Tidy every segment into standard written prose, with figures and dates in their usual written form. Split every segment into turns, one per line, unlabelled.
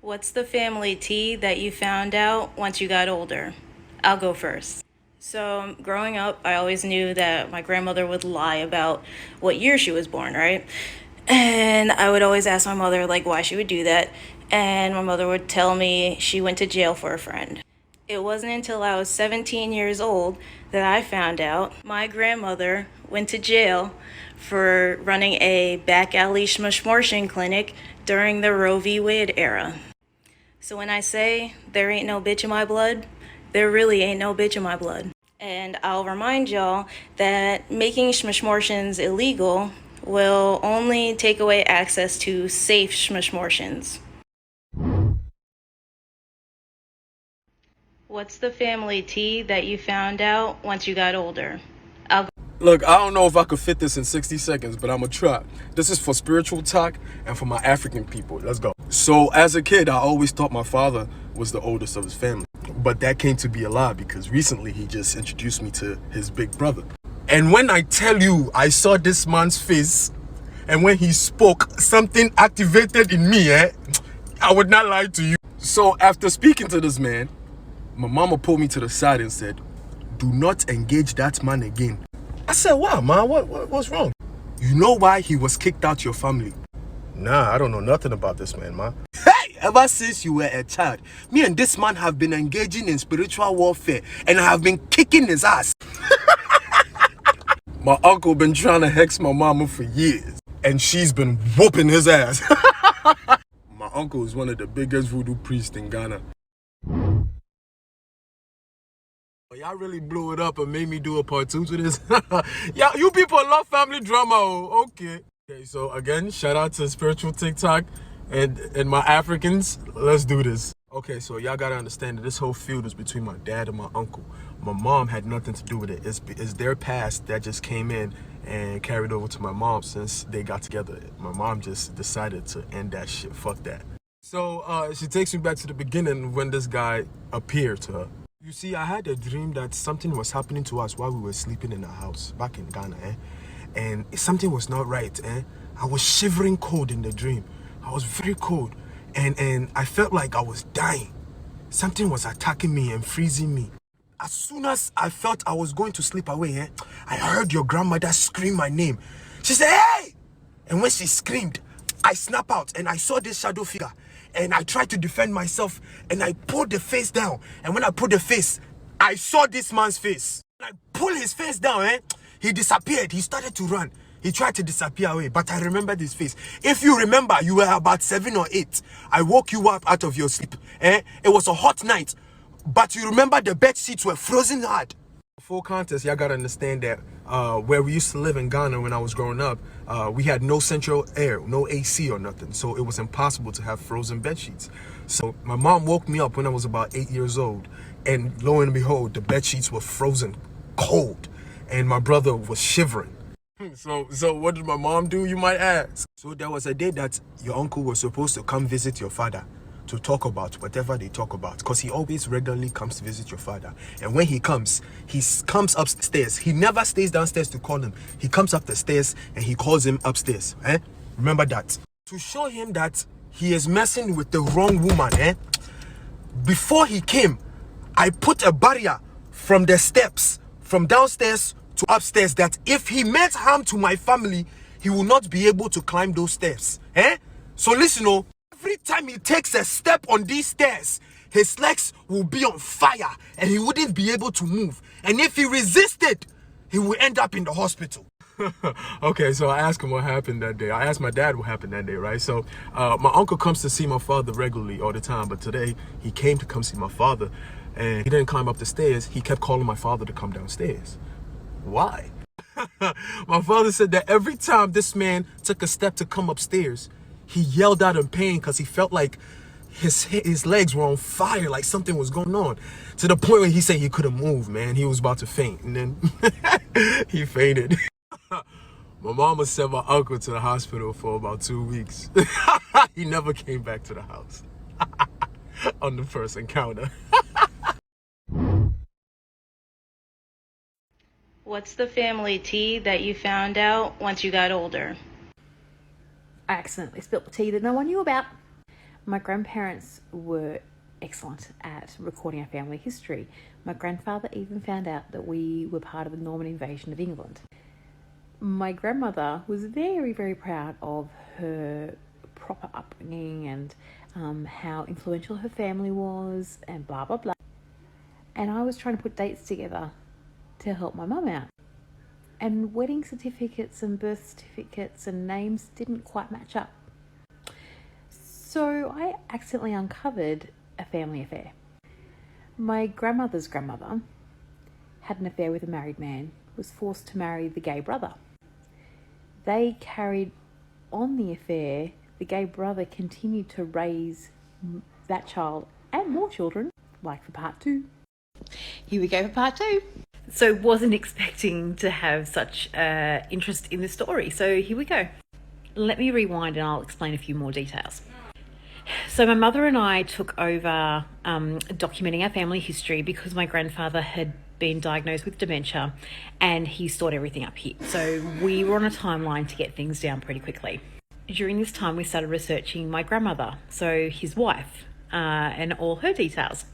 What's the family tea that you found out once you got older? I'll go first. So, growing up, I always knew that my grandmother would lie about what year she was born, right? And I would always ask my mother, like, why she would do that. And my mother would tell me she went to jail for a friend. It wasn't until I was 17 years old that I found out my grandmother went to jail for running a back alley schmortion clinic during the Roe v. Wade era. So when I say there ain't no bitch in my blood, there really ain't no bitch in my blood. And I'll remind y'all that making schmortions illegal will only take away access to safe schmortions. What's the family tea that you found out once you got older? I'll
Look, I don't know if I could fit this in 60 seconds, but I'm going to try. This is for spiritual talk and for my African people. Let's go. So, as a kid, I always thought my father was the oldest of his family. But that came to be a lie because recently he just introduced me to his big brother. And when I tell you I saw this man's face, and when he spoke, something activated in me, I would not lie to you. So, after speaking to this man, my mama pulled me to the side and said, "Do not engage that man again." I said, "Wow, ma, what's wrong?" "You know why he was kicked out your family?" "Nah, I don't know nothing about this man, ma." "Hey, ever since you were a child, me and this man have been engaging in spiritual warfare and I have been kicking his ass." My uncle been trying to hex my mama for years and she's been whooping his ass. My uncle is one of the biggest voodoo priests in Ghana. Y'all really blew it up and made me do a part two to this. Yeah, you people love family drama. Oh, okay. Okay, so again, shout out to spiritual TikTok and my Africans. Let's do this. Okay, so y'all gotta understand that this whole feud is between my dad and my uncle. My mom had nothing to do with it. It's their past that just came in and carried over to my mom since they got together. My mom just decided to end that shit. Fuck that. So she takes me back to the beginning when this guy appeared to her. You see, I had a dream that something was happening to us while we were sleeping in the house back in Ghana, and something was not right, I was shivering cold in the dream. I was very cold, and I felt like I was dying. Something was attacking me and freezing me. As soon as I felt I was going to sleep away, I heard your grandmother scream my name. She said, "Hey!" And when she screamed, I snapped out and I saw this shadow figure. And I tried to defend myself and I pulled the face down. And when I put the face, I saw this man's face. I pulled his face down, he disappeared. He started to run. He tried to disappear away, but I remembered his face. If you remember, you were about 7 or 8. I woke you up out of your sleep. It was a hot night, but you remember the bed sheets were frozen hard. Full context, y'all gotta understand that where we used to live in Ghana when I was growing up, we had no central air, no AC or nothing, so it was impossible to have frozen bed sheets. So my mom woke me up when I was about 8 years old, and lo and behold, the bed sheets were frozen cold, and my brother was shivering. So what did my mom do, you might ask? So there was a day that your uncle was supposed to come visit your father to talk about whatever they talk about, because he always regularly comes to visit your father. And when he comes upstairs. He never stays downstairs to call him. He comes up the stairs and he calls him upstairs. Remember that. To show him that he is messing with the wrong woman, before he came, I put a barrier from the steps, from downstairs to upstairs, that if he meant harm to my family, he will not be able to climb those steps. So listen, every time he takes a step on these stairs, his legs will be on fire and he wouldn't be able to move. And if he resisted, he will end up in the hospital. Okay, so I asked him what happened that day. I asked my dad what happened that day, right? So my uncle comes to see my father regularly all the time, but today he came to come see my father and he didn't climb up the stairs. He kept calling my father to come downstairs. Why? My father said that every time this man took a step to come upstairs, he yelled out in pain because he felt like his legs were on fire, like something was going on, to the point where he said he couldn't move, man. He was about to faint, and then he fainted. My mama sent my uncle to the hospital for about 2 weeks. He never came back to the house on the first encounter.
What's the family tea that you found out once you got older?
I accidentally spilt the tea that no one knew about. My grandparents were excellent at recording our family history. My grandfather even found out that we were part of the Norman invasion of England. My grandmother was very, very proud of her proper upbringing and how influential her family was and blah, blah, blah. And I was trying to put dates together to help my mum out. And wedding certificates and birth certificates and names didn't quite match up. So I accidentally uncovered a family affair. My grandmother's grandmother had an affair with a married man, was forced to marry the gay brother. They carried on the affair. The gay brother continued to raise that child and more children, like for part 2. Here we go for part 2. So wasn't expecting to have such interest in the story. So here we go. Let me rewind and I'll explain a few more details. So my mother and I took over documenting our family history because my grandfather had been diagnosed with dementia and he stored everything up here. So we were on a timeline to get things down pretty quickly. During this time, we started researching my grandmother, so his wife, and all her details.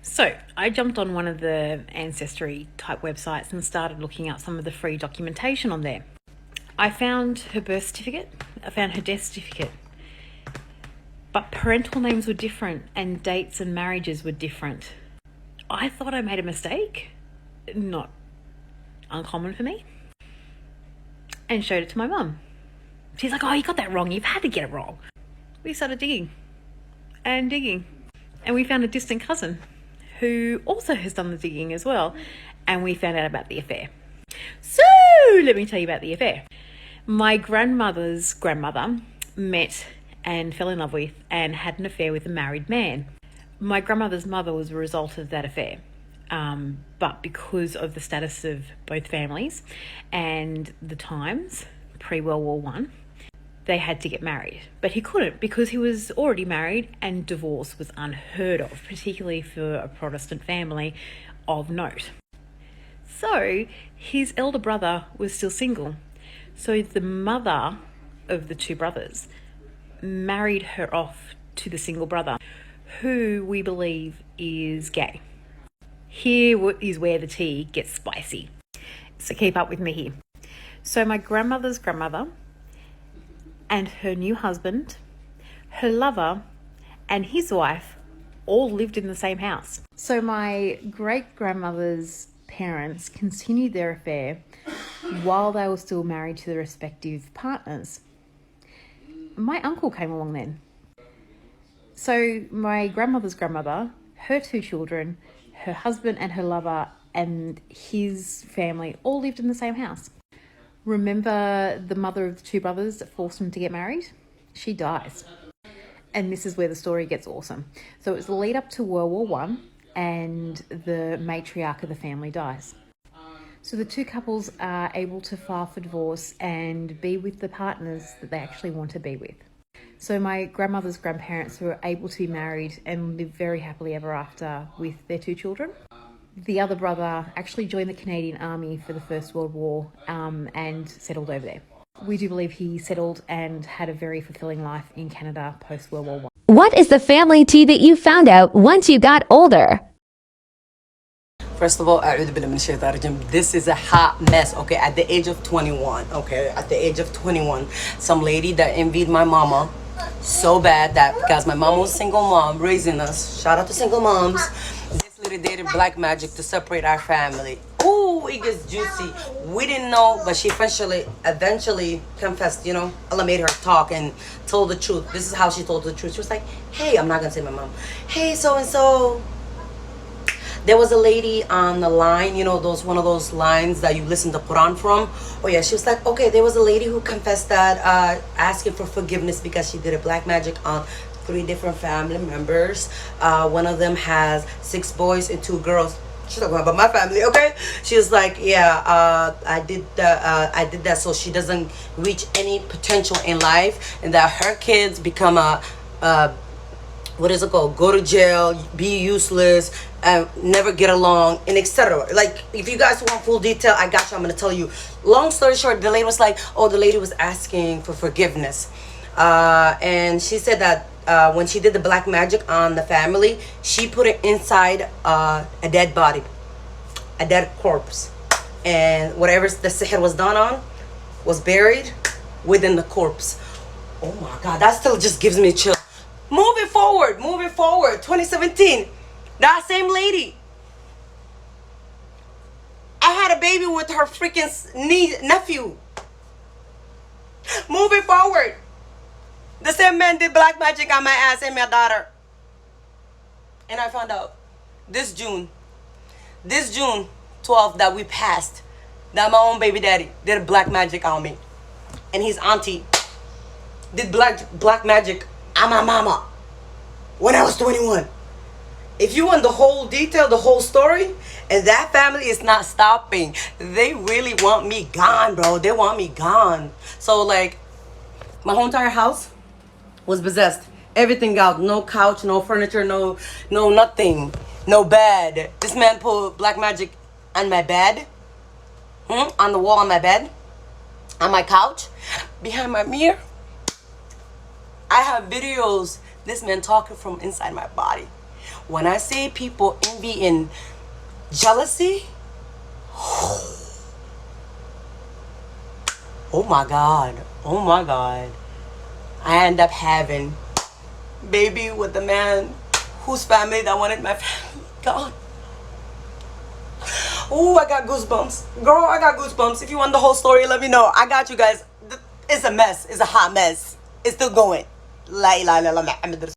So I jumped on one of the ancestry type websites and started looking at some of the free documentation on there. I found her birth certificate, I found her death certificate, but parental names were different and dates and marriages were different. I thought I made a mistake, not uncommon for me, and showed it to my mum. She's like, oh, you got that wrong, you've had to get it wrong. We started digging and digging, and we found a distant cousin who also has done the digging as well, and we found out about the affair. So let me tell you about the affair. My grandmother's grandmother met and fell in love with and had an affair with a married man. My grandmother's mother was a result of that affair, but because of the status of both families and the times, pre-World War One, they had to get married. But he couldn't because he was already married and divorce was unheard of, particularly for a Protestant family of note. So his elder brother was still single. So the mother of the two brothers married her off to the single brother, who we believe is gay. Here is where the tea gets spicy. So keep up with me here. So my grandmother's grandmother and her new husband, her lover, and his wife all lived in the same house. So my great-grandmother's parents continued their affair while they were still married to their respective partners. My uncle came along then. So my grandmother's grandmother, her two children, her husband and her lover, and his family all lived in the same house. Remember the mother of the two brothers that forced them to get married? She dies. And this is where the story gets awesome. So it was the lead up to World War One, and the matriarch of the family dies. So the two couples are able to file for divorce and be with the partners that they actually want to be with. So my grandmother's grandparents were able to be married and live very happily ever after with their two children. The other brother actually joined the Canadian Army for the First World War and settled over there. We do believe he settled and had a very fulfilling life in Canada post-World War I.
What is the family tea that you found out once you got older?
First of all, this is a hot mess, okay? At the age of 21, okay? At the age of 21, some lady that envied my mama so bad that because my mama was a single mom raising us, shout out to single moms, this lady dated black magic to separate our family. Ooh, it gets juicy. We didn't know, but she eventually confessed, Allah made her talk and told the truth. This is how she told the truth. She was like, hey, I'm not gonna say my mom. Hey, so-and-so. There was a lady on the line, one of those lines that you listen to Quran from. Oh yeah, she was like, okay, there was a lady who confessed that, asking for forgiveness because she did a black magic on 3 different family members. One of them has 6 boys and 2 girls. She's talking about my family, okay? She was like, yeah, I did that so she doesn't reach any potential in life, and that her kids become go to jail, be useless, never get along, and etc. Like, if you guys want full detail, I got you. I'm gonna tell you. Long story short, the lady was like, the lady was asking for forgiveness, and she said that when she did the black magic on the family, she put it inside a dead body, a dead corpse, and whatever the sihr was done on was buried within the corpse. Oh my God, that still just gives me a chill. Moving forward, 2017, that same lady, I had a baby with her freaking nephew. Moving forward, the same man did black magic on my ass and my daughter. And I found out this June 12th that we passed, that my own baby daddy did black magic on me. And his auntie did black magic on my mama when I was 21. If you want the whole detail, the whole story, and that family is not stopping. They really want me gone, bro. They want me gone. So like, my whole entire house was possessed. Everything out. No couch, no furniture, no nothing. No bed. This man put black magic on my bed. On the wall on my bed. On my couch. Behind my mirror. I have videos. This man talking from inside my body. When I say people envy and jealousy, oh my God, I end up having baby with the man whose family that wanted my family gone. Oh, I got goosebumps. Girl, I got goosebumps. If you want the whole story, let me know. I got you guys. It's a mess. It's a hot mess. It's still going. La ilaha illallah Muhammad.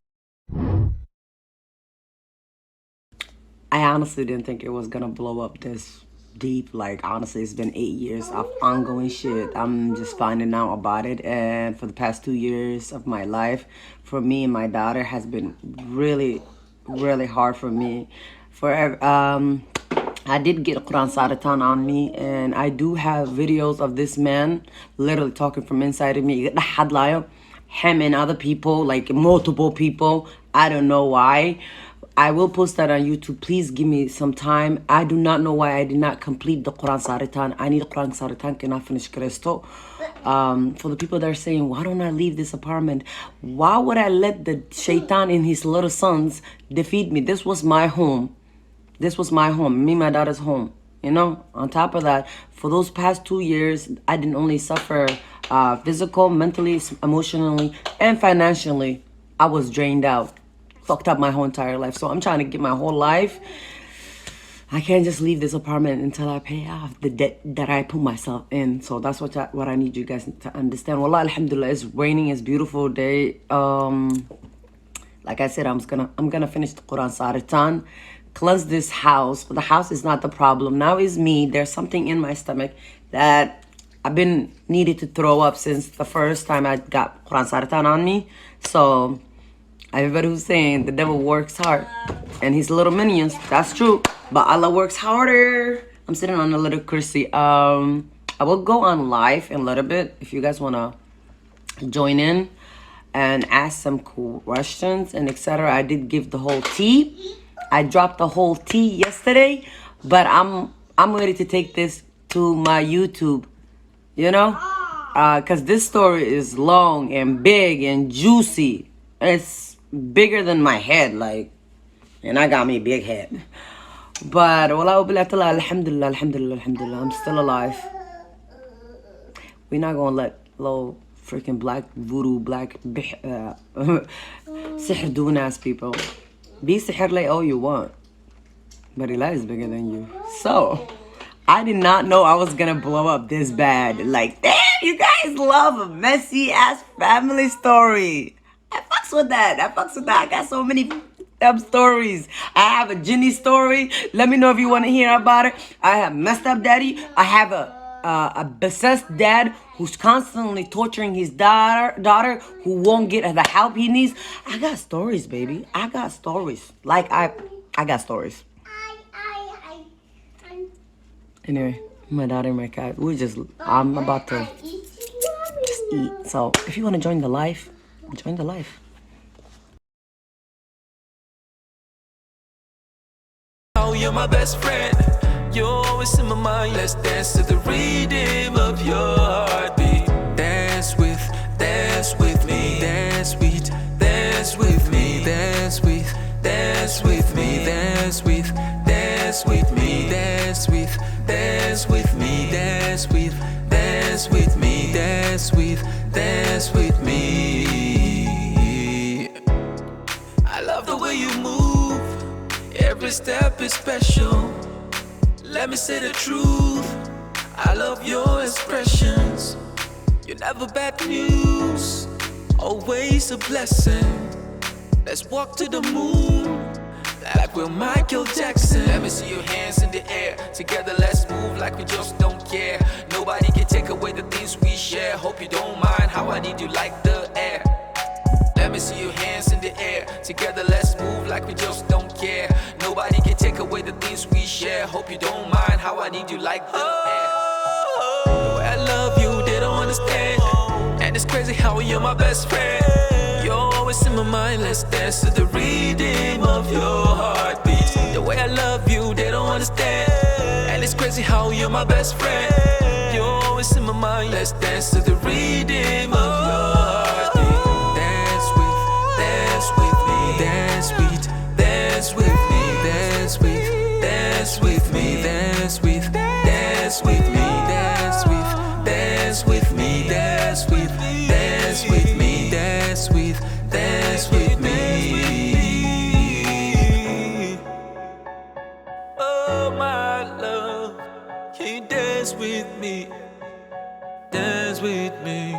I honestly didn't think it was gonna blow up this deep. Like, honestly, it's been 8 years of ongoing shit. I'm just finding out about it. And for the past 2 years of my life, for me and my daughter, has been really, really hard for me. I did get a Quran Saratan on me, and I do have videos of this man literally talking from inside of me. Him and other people, like multiple people. I don't know why. I will post that on YouTube. Please give me some time. I do not know why I did not complete the Quran Saratan. I need Quran Saratan. Can I finish Cristo? For the people that are saying, why don't I leave this apartment? Why would I let the shaitan and his little sons defeat me? This was my home. This was my home. Me and my daughter's home. You know, on top of that, for those past 2 years, I didn't only suffer physical, mentally, emotionally, and financially. I was drained out. Fucked up my whole entire life. So I'm trying to get my whole life. I can't just leave this apartment until I pay off the debt that I put myself in. So that's what I need you guys to understand. Wallah, alhamdulillah, it's raining. It's a beautiful day. Like I said, I'm gonna finish the Quran Saratan, cleanse this house. The house is not the problem. Now is me. There's something in my stomach that I've been needed to throw up since the first time I got Quran Saratan on me. So everybody who's saying the devil works hard and his little minions, that's true. But Allah works harder. I'm sitting on a little kursi. I will go on live in a little bit if you guys wanna join in and ask some questions and etc. I did give the whole tea. I dropped the whole tea yesterday, but I'm ready to take this to my YouTube, you know, because this story is long and big and juicy. It's bigger than my head, like, and I got me a big head. But alhamdulillah, I'm still alive. We're not gonna let little freaking black voodoo, black sihr doing ass people be sihr like all you want, but Allah is bigger than you. So I did not know I was gonna blow up this bad. Like, damn, you guys love a messy ass family story. I fucks with that. I got so many stories. I have a Ginny story. Let me know if you want to hear about it. I have messed up daddy. I have a possessed dad who's constantly torturing his daughter who won't get the help he needs. I got stories, baby. I got stories. Like, I got stories. Anyway, my daughter and my cat, I'm about to just eat. So if you want to join the life, join the life.
Oh, you're my best friend. You're always in my mind. Let's dance to the rhythm of your heartbeat. Dance with me. Dance with love the way you move. Every step is special. Let me say the truth. I love your expressions. You're never bad news, always a blessing. Let's walk to the moon like we're Michael Jackson. Let me see your hands in the air. Together let's move like we just don't care. Nobody can take away the things we share. Hope you don't mind how I need you like the air. Let me see your hands in the air. Together let's move like we just don't care. Nobody can take away the things we share. Hope you don't mind how I need you like the air. The way I love you, they don't understand. And it's crazy how you're my best friend. You're always in my mind, let's dance to the rhythm of your heartbeat. The way I love you, they don't understand. And it's crazy how you're my best friend. You're always in my mind, let's dance to the rhythm of your heartbeat. Dance with me, dance with me, dance with me, dance with me, dance with me, dance with me, dance with me, dance with me. Oh my love, can you dance with me? Dance with me.